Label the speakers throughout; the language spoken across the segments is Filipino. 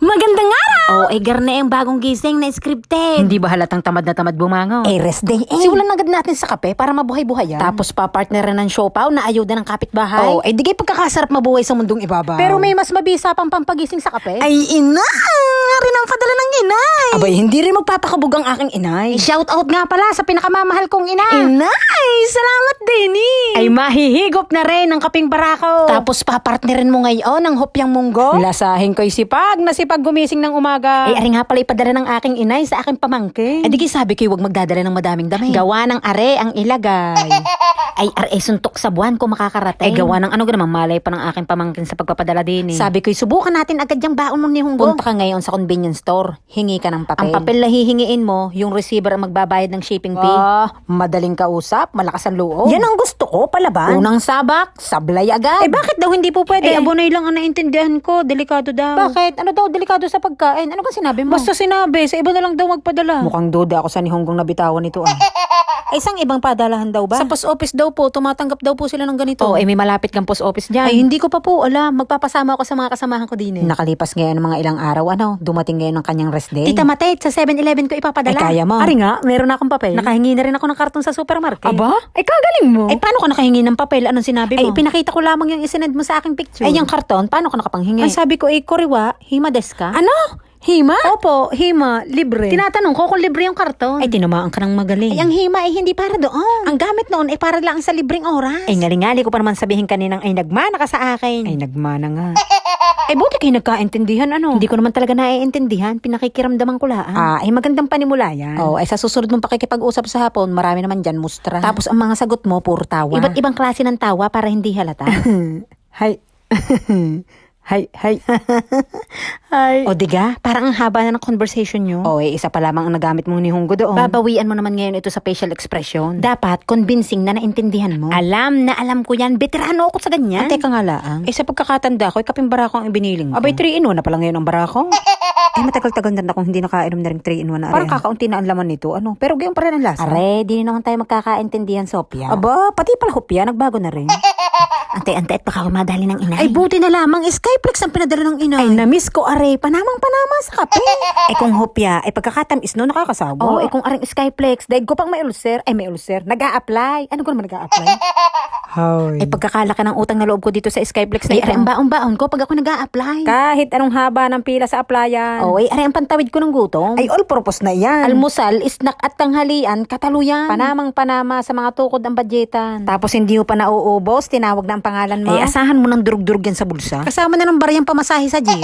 Speaker 1: Magandang araw! Oh, garna yung bagong gising na scripted.
Speaker 2: Hindi ba halatang tamad na tamad bumangon?
Speaker 1: Rest day
Speaker 2: Simulan agad natin sa kape para mabuhay-buhay yan.
Speaker 1: Tapos pa-partner ng siopaw na ayuda ng kapitbahay.
Speaker 2: Di kayo pagkakasarap mabuhay sa mundong ibabaw. Pero may mas mabisa pang pampagising sa kape.
Speaker 1: Ay, ina! Rin ang padala ng inay.
Speaker 2: Abay, hindi rin magpapakabog ang aking inay.
Speaker 1: Shout out nga pala sa pinakamamahal kong ina. Inay! Salamat din
Speaker 2: Ay mahihigop na rin ang kaping barako.
Speaker 1: Tapos pa-partnerin mo ngayon ang hopyang munggo.
Speaker 2: Lasahin ko'y sipag na sipag gumising ng umaga.
Speaker 1: Ay, ari nga pala ipadala ng aking inay sa aking pamangkin.
Speaker 2: Di sabi ko'y huwag magdadala ng madaming dami.
Speaker 1: Gawa ng are ang ilagay. Ay, are suntok sa buwan kung makakarating.
Speaker 2: Ay gawa ng ano ganang malay pa ng aking pamangkin sa pagpapadala din eh.
Speaker 1: Sabi ko'y subukan natin agad yung baon mo ni Hunggo.
Speaker 2: Punta ka ngayon sa convenience store, hingi ka ng papel.
Speaker 1: Ang papel na hihingiin mo, yung receiver ang magbabayad ng shipping fee.
Speaker 2: Madaling kausap, malakas ang loob.
Speaker 1: Yan ang gusto ko, palaban.
Speaker 2: Unang sabak, sablay agad.
Speaker 1: Bakit daw hindi po pwede?
Speaker 2: Abonay lang ang naintindihan ko, delikado daw.
Speaker 1: Bakit? Ano daw delikado sa pagkain? Ano ka sinabi mo?
Speaker 2: Basta sinabi, sa iba na lang daw magpadala. Mukhang duda ako sa ni Honggong nabitawan ito ah.
Speaker 1: Ay, isang ibang padalahan daw ba?
Speaker 2: Sa post office daw po, tumatanggap daw po sila ng ganito.
Speaker 1: May malapit kang post office dyan.
Speaker 2: Ay, hindi ko pa po alam. Magpapasama ako sa mga kasamahan ko din eh.
Speaker 1: Nakalipas ngayon ng mga ilang araw, dumating ngayon ng kanyang rest day.
Speaker 2: Tita Matet, sa 7-Eleven ko ipapadala.
Speaker 1: Kaya mo.
Speaker 2: Ari nga, meron akong papel.
Speaker 1: Nakahingi na rin ako ng karton sa supermarket.
Speaker 2: Aba? Kagaling mo.
Speaker 1: Paano ka nakahingi ng papel? Anong sinabi mo?
Speaker 2: Pinakita ko lamang yung isinend mo sa aking picture.
Speaker 1: yung karton, paano ka nakapanghingi?
Speaker 2: Ang sabi ko, koriwa, hima desu ka?
Speaker 1: Ano? Hima?
Speaker 2: Opo, hima, libre.
Speaker 1: Tinatanong ko kung libre yung karton.
Speaker 2: Tinamaan ka ng magaling.
Speaker 1: ang hima ay hindi para doon. Ang gamit noon ay para lang sa libreng oras.
Speaker 2: Ngalingali ko pa naman sabihin kaninang nagmana ka sa akin. Nagmana nga. Buti kayo nagkaintindihan
Speaker 1: Hindi ko naman talaga naiintindihan. Pinakikiramdaman ko lang.
Speaker 2: Magandang panimula yan.
Speaker 1: Sa susunod mong pakikipag-usap sa hapon, marami naman dyan mustra. Tapos ang mga sagot mo, puro tawa. Iba't ibang klase ng tawa para hindi halata.
Speaker 2: Hay. Hay.
Speaker 1: Diga, parang ang haba na ng conversation nyo.
Speaker 2: Isa pa lamang ang nagamit mong ni Hunggo doon.
Speaker 1: Babawian mo naman ngayon ito sa facial expression. Dapat, convincing na naintindihan mo. Alam na alam ko yan. Veterano ako sa ganyan.
Speaker 2: Teka nga laang. Sa pagkakatanda ko, kaping barako ang ibiniling ko. 3-in-1 na pala ngayon ang barako. Matagal-tagal na akong hindi nakainom na rin 3-in-1 na
Speaker 1: Parang
Speaker 2: kakaunti na ang laman nito. Pero gayon pa rin ang lasa.
Speaker 1: Di naman tayo magkakaintindihan, Sophia.
Speaker 2: Pati pala hopya, nagbago na rin.
Speaker 1: Ante-ante at baka madali ng inay.
Speaker 2: Buti na lamang. Skyplex ang pinadala ng inay.
Speaker 1: Na-miss ko, Panamang-panama sa kape.
Speaker 2: Kung hopya, pagkakatamis no, nakakasawa.
Speaker 1: Kung aring Skyplex, dahil ko pang may ulcer. Nag-a-apply. Ano ko naman nag-a-apply?
Speaker 2: Hoy.
Speaker 1: Pagkakalaki ng utang na loob ko dito sa Skyplex na ito.
Speaker 2: Ang baon-baon ko pag ako nag-a-apply. Kahit anong haba ng pila sa applyan.
Speaker 1: Ang pantawid ko ng gutom.
Speaker 2: All purpose na yan.
Speaker 1: Almusal, snack at tanghalian, kataluyan.
Speaker 2: Panamang-panama sa mga tukod ang budgetan.
Speaker 1: Tapos hindi mo pa nauubos, tinawag na ang pangalan mo.
Speaker 2: Asahan mo ng durug-durug yan sa bulsa. Kasama na ng bariyang pamasahe sa jeep.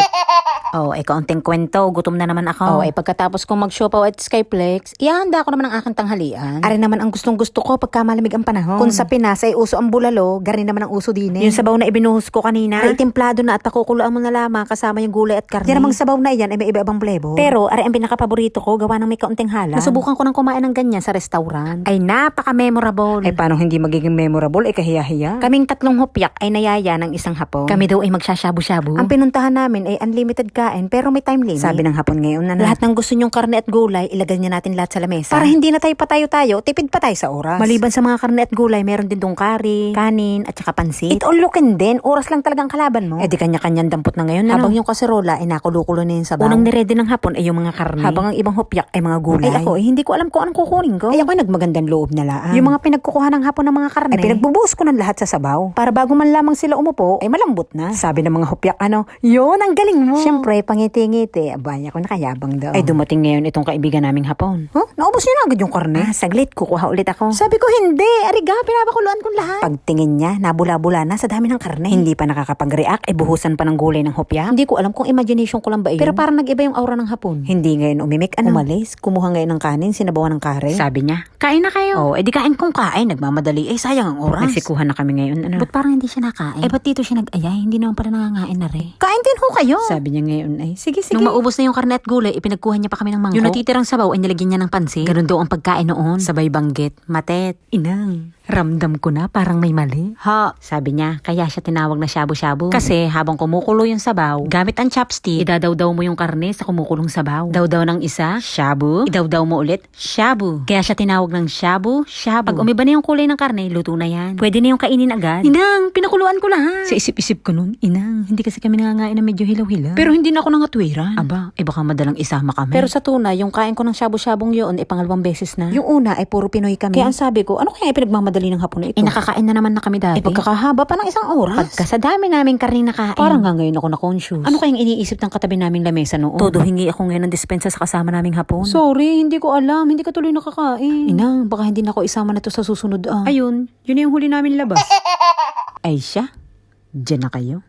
Speaker 1: Kaunting kwento, gutom na naman ako.
Speaker 2: Pagkatapos kong mag-siopaw at Skyplex, ihanda ko naman ang aking tanghalian.
Speaker 1: Naman ang gustong-gusto ko pagka malamig ang panahon.
Speaker 2: Kung sa Pinas ay uso ang bulalo, gari naman ang uso din eh.
Speaker 1: Yung sabaw na ibinuhos ko kanina.
Speaker 2: Templado na at pakukuluan mo na lamang kasama yung gulay at karne.
Speaker 1: Yan namang sabaw na yan ay may iba-ibang flavor.
Speaker 2: Pero ang pinaka-paborito ko, gawa ng may kaunting halang.
Speaker 1: Nasubukan ko ng kumain ng ganyan sa restaurant.
Speaker 2: Napaka-memorable. Paano hindi magiging memorable? Kahiya-hiya.
Speaker 1: Kaming tatlong hopyak ay nayaya ng isang hapon.
Speaker 2: Kami daw ay magsashabu-shabu.
Speaker 1: Ang pinuntahan namin ay unlimited kain pero may time limit.
Speaker 2: Sabi ng hapon ngayon na
Speaker 1: lahat ng gusto nyong karne at gulay, ilagay niya natin lahat sa lamesa.
Speaker 2: Para hindi na tayo patayo-tayo, tipid pa tayo sa oras.
Speaker 1: Maliban sa mga karne at gulay, meron din dong kari, kanin, at saka pansit.
Speaker 2: It all lookin din. Oras lang talagang kalaban mo.
Speaker 1: Di kanya-kanyang dampot na ngayon.
Speaker 2: Habang yung kaserola ay nakulukulo na yung sabaw.
Speaker 1: Unang niredy ng hapon ay yung mga karne.
Speaker 2: Habang ang ibang hopyak ay mga gulay.
Speaker 1: Ako, hindi ko alam kung anong kukunin ko.
Speaker 2: Ako nagmagandang loob na laan.
Speaker 1: Yung mga pinagkukuha ng hapon ng mga karne.
Speaker 2: Pinagbubuhos ko ng lahat sa sabaw. Para bago man lamang sila umupo, malambot na. Sabi ng mga hopyak, yun, ang galing mo.
Speaker 1: Siyempre, pangiti-ngiti. Abay, ako nakayabang daw.
Speaker 2: Dumating ngayon itong kaibigan naming hapon. Naubos niya na agad yung karne.
Speaker 1: Saglit, kukuha ulit ako.
Speaker 2: Sabi ko, hindi. Ariga, pinapakuluan kong lahat.
Speaker 1: Pagtingin niya, nabula-bula na sa dami ng karne.
Speaker 2: Hindi pa nakakapag-react, buhusan pa ng gulay ng hopyak.
Speaker 1: Hindi ko alam kung imagination ko lang ba yun.
Speaker 2: Pero parang nag-iba yung aura ng hapon.
Speaker 1: Hindi ngayon umimik,
Speaker 2: Umalis, kumuha ngayon ng kanin, sinabawan ng kare.
Speaker 1: Sabi niya, kain na kayo.
Speaker 2: Di kain kong kain, nagmamadali. Sayang ang oras.
Speaker 1: Nagsikuhan na kami ngayon.
Speaker 2: Ba't parang hindi siya nakain?
Speaker 1: Ba't dito siya nag-ayay? Hindi naman pala nangangain na rin.
Speaker 2: Kain din ho kayo.
Speaker 1: Sabi niya ngayon ay, sige.
Speaker 2: Nung maubos na yung karne at gulay, ipinagkuha niya pa kami ng mangkok.
Speaker 1: Yung natitirang sabaw ay nilagyan niya ng pansit.
Speaker 2: Ganun daw ang pagkain noon.
Speaker 1: Sabay banggit, Matet, Inang.
Speaker 2: Ramdam ko na parang may mali. Ha, sabi niya, kaya siya tinawag na shabu-shabu. Kasi habang kumukulo yung sabaw, gamit ang chopstick, idadaw-daw mo yung karne sa kumukulong sabaw. Daw-daw ng isa, shabu. Idaw-daw mo ulit, shabu. Kaya siya tinawag ng shabu-shabu. Pag umiba na yung kulay ng karne, luto na yan. Pwede na yung kainin agad. Inang, pinakuluan ko lahat. Sa isip-isip ko nun, Inang, hindi kasi kami nangangain na medyo hilaw-hilaw. Pero hindi na ako nangatwiran. Aba, baka madalang isama kami.
Speaker 1: Pero sa tuna, yung kain ko ng shabu-shabong yun, pangalawang beses na. Yung una ay puro Pinoy kami. Kaya ang sabi ko, ano kaya pinagmamadali ng hapon na ito?
Speaker 2: Nakakain na naman na kami dati.
Speaker 1: Pagkakahaba pa ng isang oras.
Speaker 2: Pagka sa dami naming karne nakain.
Speaker 1: Parang nga ngayon ako na-conscious.
Speaker 2: Ano kayang iniisip ng katabi naming lamesa noon? Todo hingi ako ngayon ng dispensa sa kasama naming hapon.
Speaker 1: Sorry, hindi ko alam. Hindi ka tuloy nakakain.
Speaker 2: Inang, baka hindi na ako isama na to sa susunod. Ayun, yun na yung huli namin labas. Ay siya, dyan na kayo.